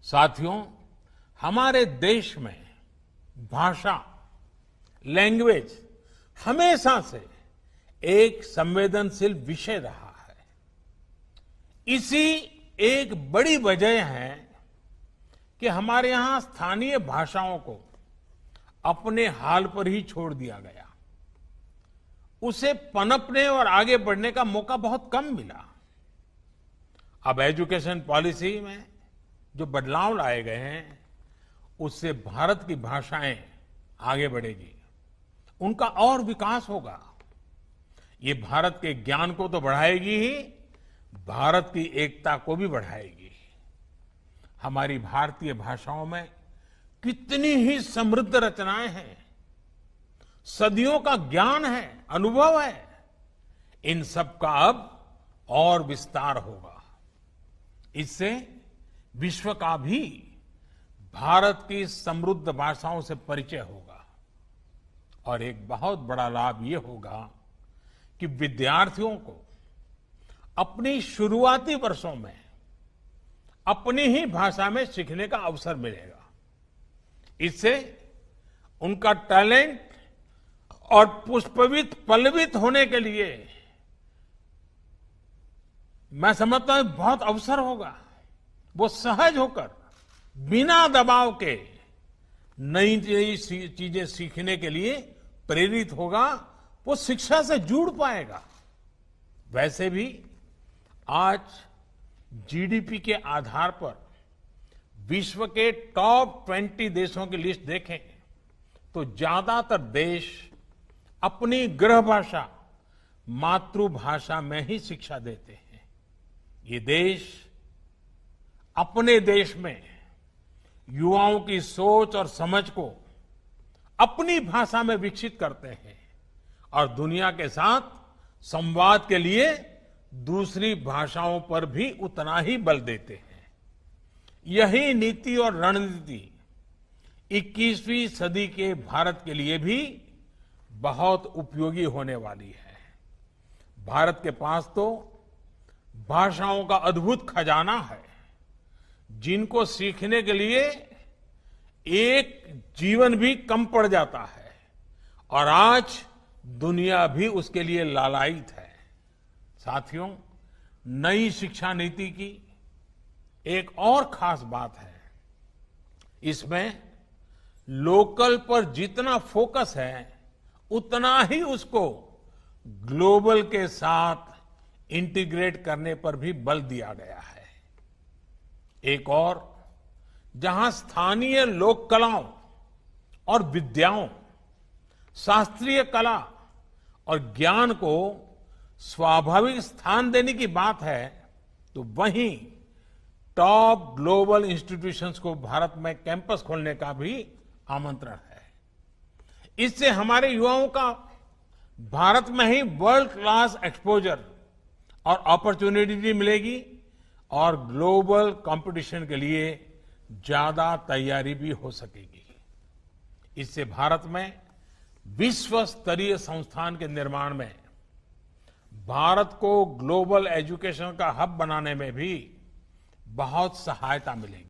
साथियों, हमारे देश में भाषा, लैंग्वेज हमेशा से एक संवेदनशील विषय रहा है। इसी एक बड़ी वजह है कि हमारे यहां स्थानीय भाषाओं को अपने हाल पर ही छोड़ दिया गया। उसे पनपने और आगे बढ़ने का मौका बहुत कम मिला। अब एजुकेशन पॉलिसी में जो बदलाव लाए गए हैं, उससे भारत की भाषाएं आगे बढ़ेगी, उनका और विकास होगा। ये भारत के ज्ञान को तो बढ़ाएगी ही, भारत की एकता को भी बढ़ाएगी। हमारी भारतीय भाषाओं में कितनी ही समृद्ध रचनाएं हैं, सदियों का ज्ञान है, अनुभव है। इन सब का अब और विस्तार होगा। इससे विश्व का भी भारत की समृद्ध भाषाओं से परिचय होगा। और एक बहुत बड़ा लाभ ये होगा कि विद्यार्थियों को अपनी शुरुआती वर्षों में अपनी ही भाषा में सीखने का अवसर मिलेगा। इससे उनका टैलेंट और पुष्पवित पल्लवित होने के लिए मैं समझता हूं बहुत अवसर होगा। वो सहज होकर बिना दबाव के नई नई चीजें सीखने के लिए प्रेरित होगा। वो शिक्षा से जुड़ पाएगा। वैसे भी आज जीडीपी के आधार पर विश्व के टॉप 20 देशों की लिस्ट देखें तो ज्यादातर देश अपनी गृह भाषा, मातृभाषा में ही शिक्षा देते हैं। ये देश अपने देश में युवाओं की सोच और समझ को अपनी भाषा में विकसित करते हैं और दुनिया के साथ संवाद के लिए दूसरी भाषाओं पर भी उतना ही बल देते हैं। यही नीति और रणनीति 21वीं सदी के भारत के लिए भी बहुत उपयोगी होने वाली है। भारत के पास तो भाषाओं का अद्भुत खजाना है, जिनको सीखने के लिए एक जीवन भी कम पड़ जाता है और आज दुनिया भी उसके लिए लालायित है। साथियों, नई शिक्षा नीति की एक और खास बात है, इसमें लोकल पर जितना फोकस है उतना ही उसको ग्लोबल के साथ इंटीग्रेट करने पर भी बल दिया गया है। एक और, जहां स्थानीय लोक कलाओं और विद्याओं, शास्त्रीय कला और ज्ञान को स्वाभाविक स्थान देने की बात है, तो वहीं टॉप ग्लोबल इंस्टीट्यूशंस को भारत में कैंपस खोलने का भी आमंत्रण है। इससे हमारे युवाओं का भारत में ही वर्ल्ड क्लास एक्सपोजर और अपॉर्चुनिटी भी मिलेगी और ग्लोबल कंपटीशन के लिए ज्यादा तैयारी भी हो सकेगी। इससे भारत में विश्व स्तरीय संस्थान के निर्माण में, भारत को ग्लोबल एजुकेशन का हब बनाने में भी बहुत सहायता मिलेगी।